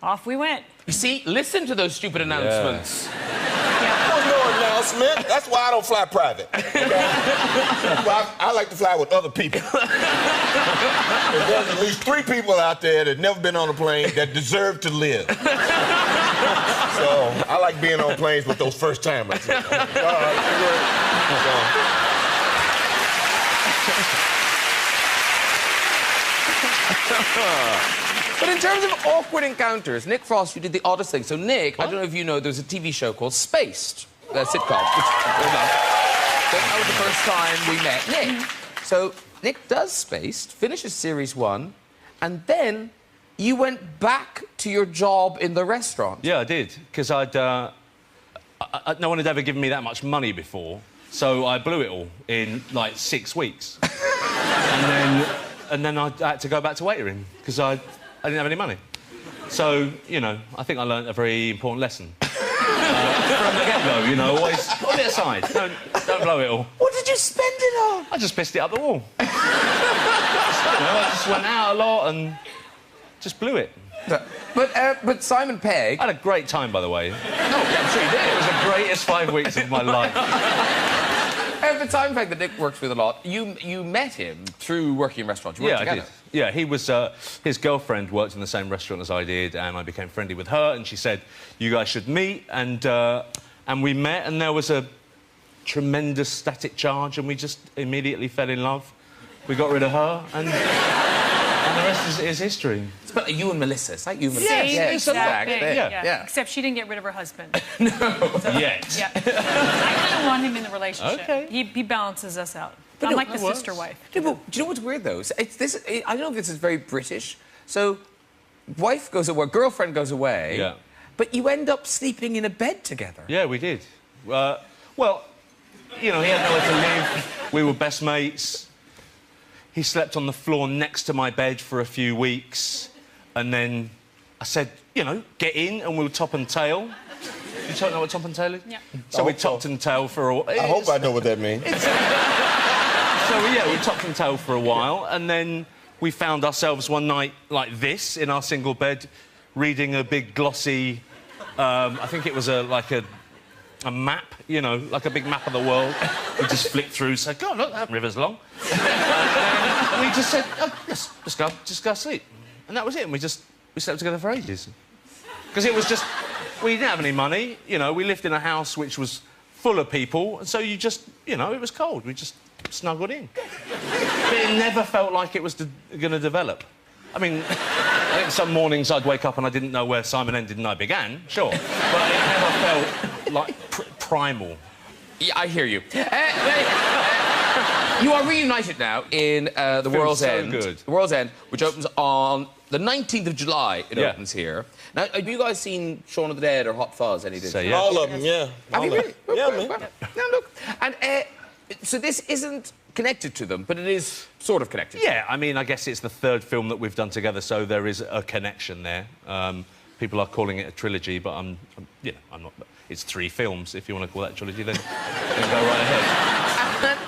off we went. You see, listen to those stupid announcements. There's no announcement. That's why I don't fly private. Okay? That's why I like to fly with other people. There's at least 3 people out there that never been on a plane that deserve to live. So I like being on planes with those first timers. But in terms of awkward encounters, Nick Frost, you did the oddest thing. So, Nick, I don't know if you know, there's a TV show called Spaced, a sitcom. That was the first time we met Nick. So, Nick does Spaced, finishes series 1, and then you went back to your job in the restaurant. Yeah, I did, because no one had ever given me that much money before, so I blew it all in, like, 6 weeks. and then I had to go back to waitering, because I didn't have any money. So, you know, I think I learned a very important lesson. From the get-go, you know, always put it aside. Don't blow it all. What did you spend it on? I just pissed it up the wall. I just went out a lot and just blew it. But Simon Pegg... I had a great time, by the way. No, I'm sure you did. It was the greatest 5 weeks of my life. But Simon Pegg, that Nick works with a lot, you met him through working in restaurants. You worked together. I did. Yeah, he was... his girlfriend worked in the same restaurant as I did, and I became friendly with her, and she said, you guys should meet, and we met, and there was a tremendous static charge, and we just immediately fell in love. We got rid of her, and the rest is history. It's about you and Melissa. It's like you and Melissa. Yes, exactly. Yeah. Except she didn't get rid of her husband. No. So, Yet. Yeah. I kind of want him in the relationship. Okay. He balances us out. But I'm no, like the that sister wife. Do you know what's weird, though? I don't know if this is very British. So, wife goes away, girlfriend goes away, yeah. But you end up sleeping in a bed together. Yeah, we did. Well, you know, he had nowhere to live. We were best mates. He slept on the floor next to my bed for a few weeks. And then I said, you know, get in and we'll top and tail. You don't know what top and tail is? Yeah. So we topped and tail for a while. I hope I know what that means. So, yeah, we topped and tail for a while, and then we found ourselves one night like this, in our single bed, reading a big, glossy... I think it was like a map, you know, like a big map of the world. We just flicked through, said, God, look, that river's long. And we just said, oh, just go sleep. And that was it, and we slept together for ages. Because it was just... We didn't have any money, you know, we lived in a house which was full of people, and so you just, you know, it was cold. We just snuggled in. But it never felt like it was going to develop. I mean, I think some mornings I'd wake up and I didn't know where Simon ended and I began, sure. But it never felt like primal. Yeah, I hear you. You are reunited now in The World's End. Good. The World's End, which opens on the 19th of July. It opens here. Now, have you guys seen Shaun of the Dead or Hot Fuzz? Any So, yeah. All of them, yeah. Have you really? Yeah, man. Now, look. And so this isn't connected to them, but it is sort of connected. Yeah, I mean, I guess it's the 3rd film that we've done together, so there is a connection there. People are calling it a trilogy, but I'm not. It's 3 films. If you want to call that a trilogy, then go right ahead.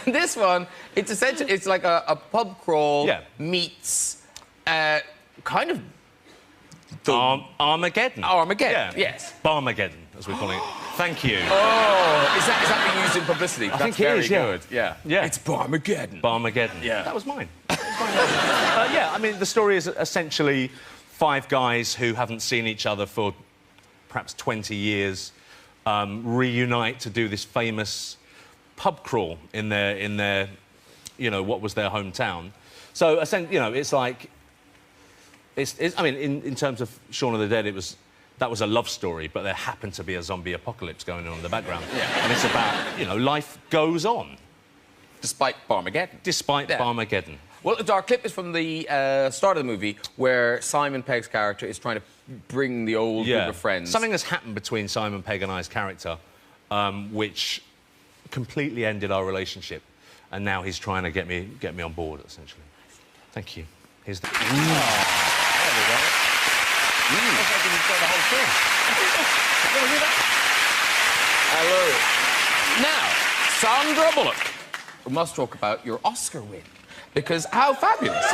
And this one, it's essentially, it's like a pub crawl meets kind of Armageddon. Armageddon, yes. Barmageddon, as we call it. Thank you. Oh, is that being used in publicity? I think it is, yeah. Good. Yeah. It's Barmageddon. Barmageddon. Yeah. That was mine. Yeah, I mean, the story is essentially 5 guys who haven't seen each other for perhaps 20 years reunite to do this famous pub crawl in their, you know, what was their hometown. So, you know, it's like... I mean, in terms of Shaun of the Dead, that was a love story, but there happened to be a zombie apocalypse going on in the background. Yeah. And it's about, you know, life goes on. Despite Barmageddon. Despite Barmageddon. Well, our clip is from the start of the movie, where Simon Pegg's character is trying to bring the old group of friends. Something has happened between Simon Pegg and I's character, which completely ended our relationship, and now he's trying to get me on board, essentially. Thank you. Here's the... There we go. Looks like we've got the whole thing. Can we do that? I love it. Now, Sandra Bullock. We must talk about your Oscar win. Because how fabulous. In 2010...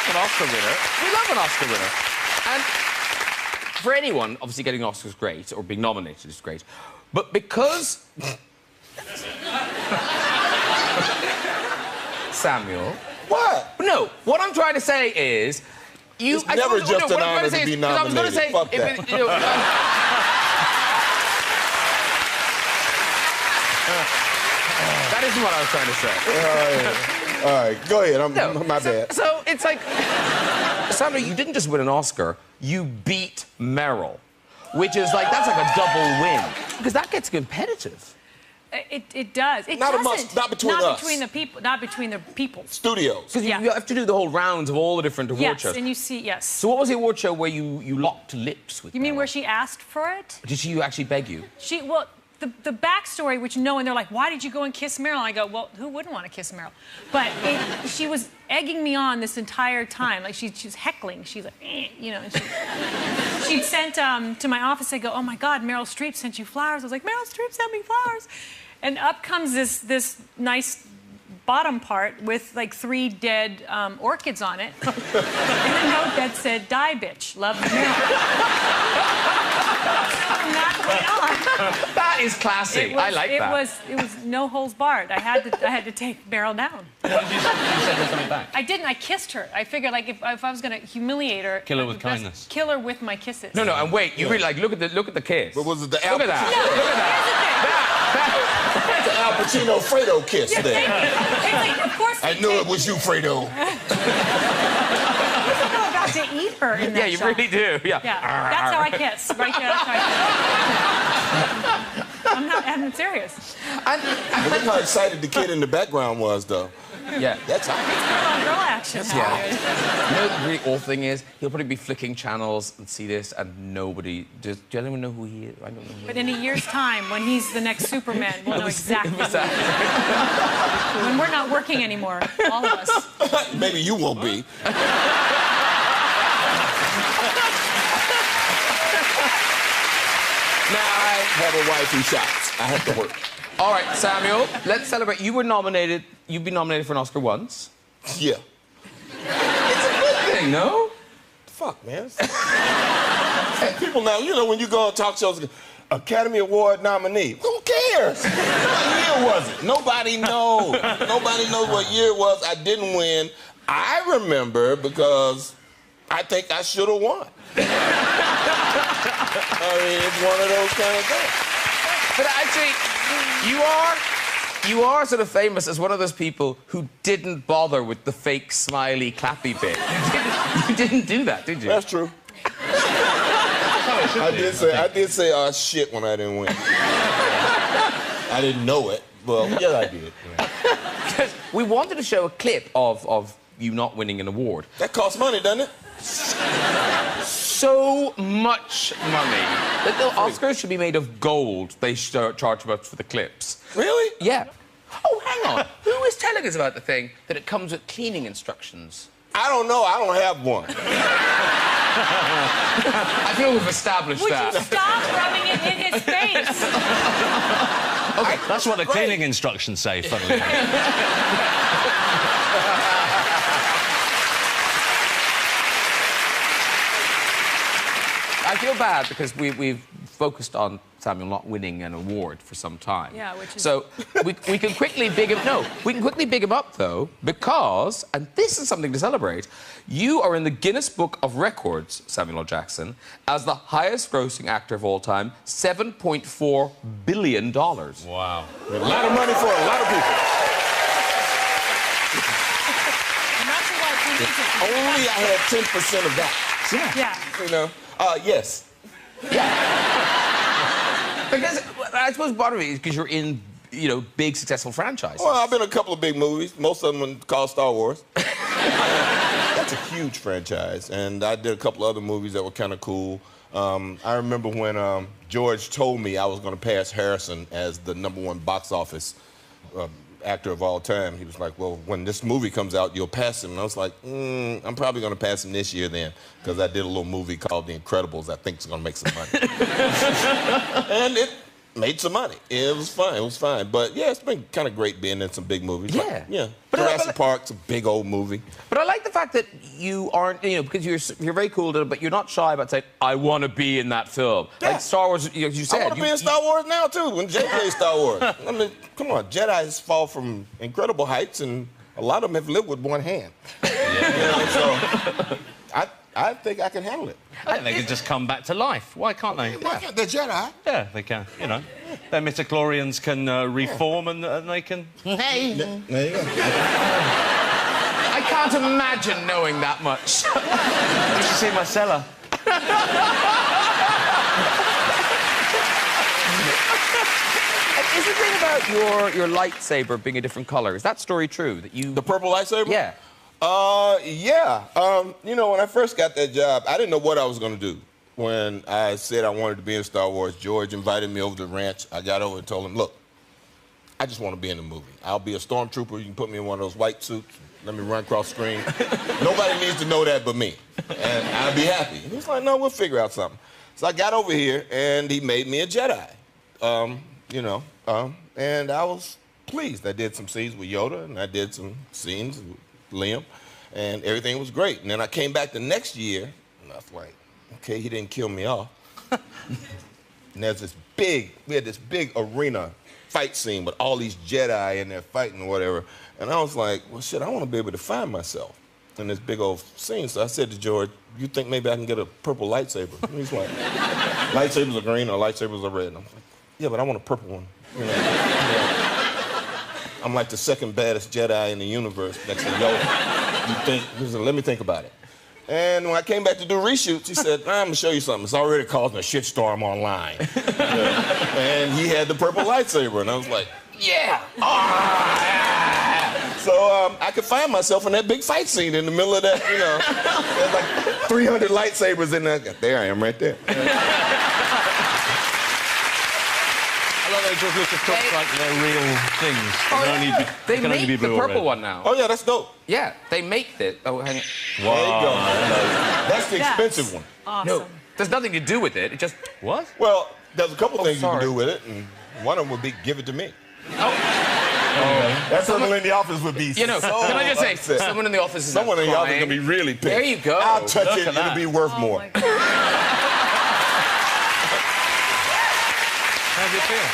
love an Oscar winner. We love an Oscar winner. And for anyone, obviously getting an Oscar is great, or being nominated is great. But because... Samuel. What? No, what I'm trying to say is... It's never just an honor to be nominated. Fuck that. That isn't what I was trying to say. All right, go ahead. My bad. So it's like, Sandra, you didn't just win an Oscar, you beat Meryl, which is like, that's like a double win. Because that gets competitive. It does. It Not doesn't. amongst, not between us. Not between the people. Not between the peoples. Studios. Because you have to do the whole rounds of all the different award shows. Yes, and you see, yes. So what was the award show where you locked lips with You mean Meryl? where she asked for it? Did she actually beg you? Well, the backstory, which no, and they're like, why did you go and kiss Meryl? And I go, well, who wouldn't want to kiss Meryl? But she was egging me on this entire time. Like, she was heckling. She's like, you know. And she'd sent to my office, I go, oh, my God, Meryl Streep sent you flowers. I was like, Meryl Streep sent me flowers. And up comes this nice bottom part with, like, 3 dead orchids on it. And a note that said, die, bitch. Love, Meryl. From that point on. That is classy. I like that. It was no holds barred. I had to take Meryl down. What did you say? You said something back. I didn't. I kissed her. I figured, like, if I was going to humiliate her, Kill her with I'd best kindness. Kill her with my kisses. No, and wait. You really like look at the kiss. But was it the Look at that. No, Look at that. The Al Pacino Fredo kiss Yeah, there. it's like, of course. I knew it was you, Fredo. I'm about to eat her in that Yeah, you shot. really do. Yeah. Yeah, that's how I kiss. Right there. That's how I kiss. I'm serious. Look how excited the kid in the background was, though. Yeah. That's how. Girl action. Yeah. You know what the really awful thing is? He'll probably be flicking channels and see this, and nobody... Do anyone know who he is? I don't know who he is. But in a year's time, when he's the next Superman, we'll know exactly. When we're not working anymore, all of us. Maybe you won't be. Now I have a wife who shots. I have to work. All right, Samuel, let's celebrate. You were nominated. You've been nominated for an Oscar once. Yeah. It's a good thing, no? Fuck, man. People now, you know, when you go on talk shows, Academy Award nominee. Who cares? What year was it? Nobody knows. Nobody knows what year it was. I didn't win. I remember because I think I should have won. I mean, it's one of those kind of things. But actually, you are sort of famous as one of those people who didn't bother with the fake smiley clappy bit. You didn't do that, did you? That's true. I did say shit when I didn't win. I didn't know it. Well, yeah, I did. Because we wanted to show a clip of you not winning an award. That costs money, doesn't it? So much money. The Oscars should be made of gold. They charge much for the clips. Really? Yeah. Oh, hang on. Who was telling us about the thing that it comes with cleaning instructions? I don't know. I don't have one. I feel we've established that. Would you stop rubbing it in his face? Okay, That's what the cleaning instructions say, funnily enough. I feel bad because we've focused on Samuel not winning an award for some time. Yeah, which is... So we can quickly big him... No, we can quickly big him up, though, because, and this is something to celebrate, you are in the Guinness Book of Records, Samuel L. Jackson, as the highest-grossing actor of all time, $7.4 billion. Wow. A lot of money for a lot of people. Only I had 10% of that. Yeah. You know? Yes. Because I suppose part of it is because you're in, you know, big, successful franchises. Well, I've been in a couple of big movies. Most of them called Star Wars. That's a huge franchise. And I did a couple other movies that were kind of cool. I remember when George told me I was going to pass Harrison as the #1 box office actor of all time. He was like, well, when this movie comes out, you'll pass him. And I was like, I'm probably going to pass him this year then, because I did a little movie called The Incredibles I think is going to make some money. And made some money. It was fine. It was fine. But yeah, it's been kind of great being in some big movies. Yeah. Like, yeah. But Jurassic Park's a big old movie. But I like the fact that you aren't, you know, because you're very cool, but you're not shy about saying, I want to be in that film. Yeah. Like Star Wars, as you said. I want to be in Star Wars now, too, when Jay plays Star Wars. I mean, come on, Jedis fall from incredible heights, and a lot of them have lived with one hand. Yeah. You know, so I think I can handle it. I think they can just come back to life. Why can't they? Why can't the Jedi? Yeah, they can. You know, their midichlorians can reform and they can. Hey. There you go. I can't imagine knowing that much. You should see my cellar. Is the thing about your lightsaber being a different color, is that story true? That you... The purple lightsaber? Yeah. Yeah. You know, when I first got that job, I didn't know what I was going to do. When I said I wanted to be in Star Wars, George invited me over to the ranch. I got over and told him, look, I just want to be in the movie. I'll be a stormtrooper. You can put me in one of those white suits. Let me run across the screen. Nobody needs to know that but me. And I'll be happy. And he's like, no, we'll figure out something. So I got over here, and he made me a Jedi. You know, and I was pleased. I did some scenes with Yoda, and I did some scenes with Liam, and everything was great. And then I came back the next year, and I was like, okay, he didn't kill me off. And there's we had this big arena fight scene with all these Jedi in there fighting or whatever. And I was like, well, shit, I want to be able to find myself in this big old scene. So I said to George, you think maybe I can get a purple lightsaber? And he's like, lightsabers are green or lightsabers are red. And I'm like, yeah, but I want a purple one. You know, I'm like the second baddest Jedi in the universe next to Yoda. You think? He said, let me think about it. And when I came back to do reshoots, he said, I'm gonna show you something. It's already causing a shitstorm online. Yeah. And he had the purple lightsaber, and I was like, yeah. Oh, yeah. So I could find myself in that big fight scene in the middle of that, you know. There's like 300 lightsabers in there. There I am right there. I love how George Lucas talks like they're real things. Oh, they can only be make the blue or purple red. one now. Oh, yeah, that's dope. Yeah, they make it. Oh, hang on. Wow. There you go. That's the expensive one. Awesome. No, there's nothing to do with it. It just... What? Well, there's a couple things you sorry. can do with it, and one of them would be give it to me. Oh. That's someone in the office would be You know, so can I just say, upset. someone in the office is Someone in the office crying. is going to be really pissed. There you go. I'll touch Look it, at it'll that. be worth Oh more. my God. How do you feel?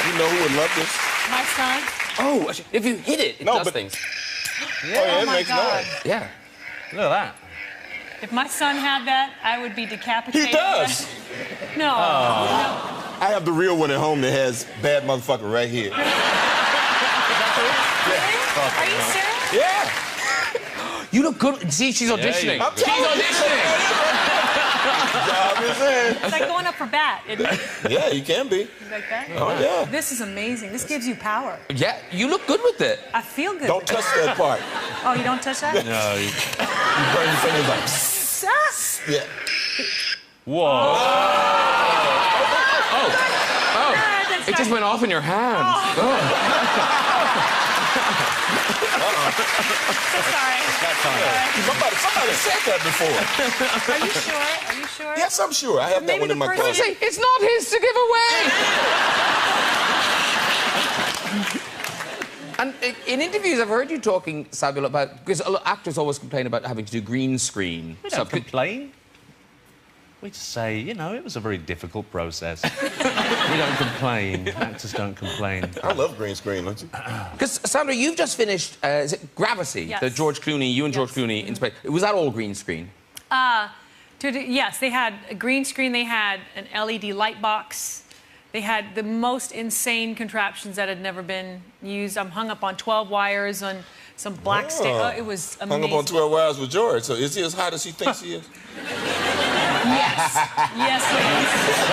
You know who would love this? My son. Oh, actually, if you hit it, it No, does but- things. Yeah, Oh it my makes God. noise. Yeah. Look at that. If my son had that, I would be decapitated. He does. No. I have the real one at home that has bad motherfucker right here. Are you serious? Yeah. You look good. See, she's auditioning. I'm She's telling you. auditioning. Job is in. It's like going up for bat, isn't it? Yeah, you can be. Like that? Oh, yeah. This is amazing. This gives you power. Yeah, you look good with it. I feel good. Don't touch that part. Oh, you don't touch that? No. You burn your fingers like... Ah! Yeah. Whoa. That's It just went off in your hands. So sorry. Somebody said that before. Are you sure? Are you sure? Yes, I'm sure. I have that Maybe one in the my person- closet. Say, it's not his to give away. And in interviews, I've heard you talking, Samuel, about... Because actors always complain about having to do green screen. We don't complain. We just say, you know, it was a very difficult process. We don't complain. Actors don't complain. I love green screen, don't you? Because, Sandra, you've just finished, is it Gravity? Yes. The George Clooney, you and George Clooney in space. Was that all green screen? Yes, they had a green screen. They had an LED light box. They had the most insane contraptions that had never been used. I'm hung up on 12 wires on some black stick. Oh, it was amazing. Hung up on 12 wires with George. So is he as hot as he thinks he is? Yes. Yes, he is.